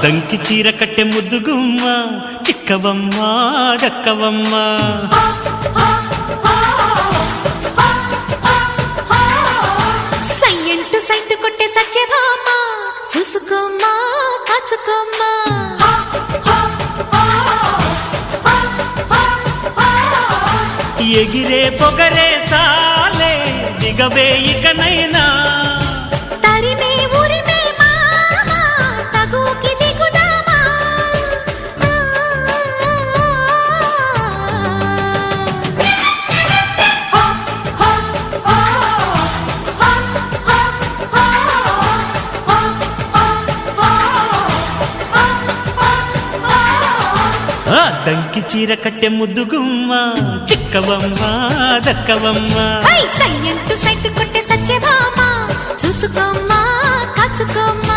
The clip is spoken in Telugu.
దంకి చీర కట్టె ముద్దుగుమ్మ చిక్కవమ్మ దక్కవమ్మ సయ్యంటు సైటు కొట్టే సత్యభామ చూసుకోమ్మా కాచుకోమ్మా ఎగిరే పొగరే చాలే దిగవే ఇకనైనా తరిమే ఉరిమే మామ తగుకి దిగుదామా దంకి చీర కట్టె ముద్దుగుమ్మ చిక్కవమ్మ దక్కవమ్మ సయ్యంటు సైటు కొట్టే సత్యభామ చూసుకోమ్మా కాచుకోమ్మా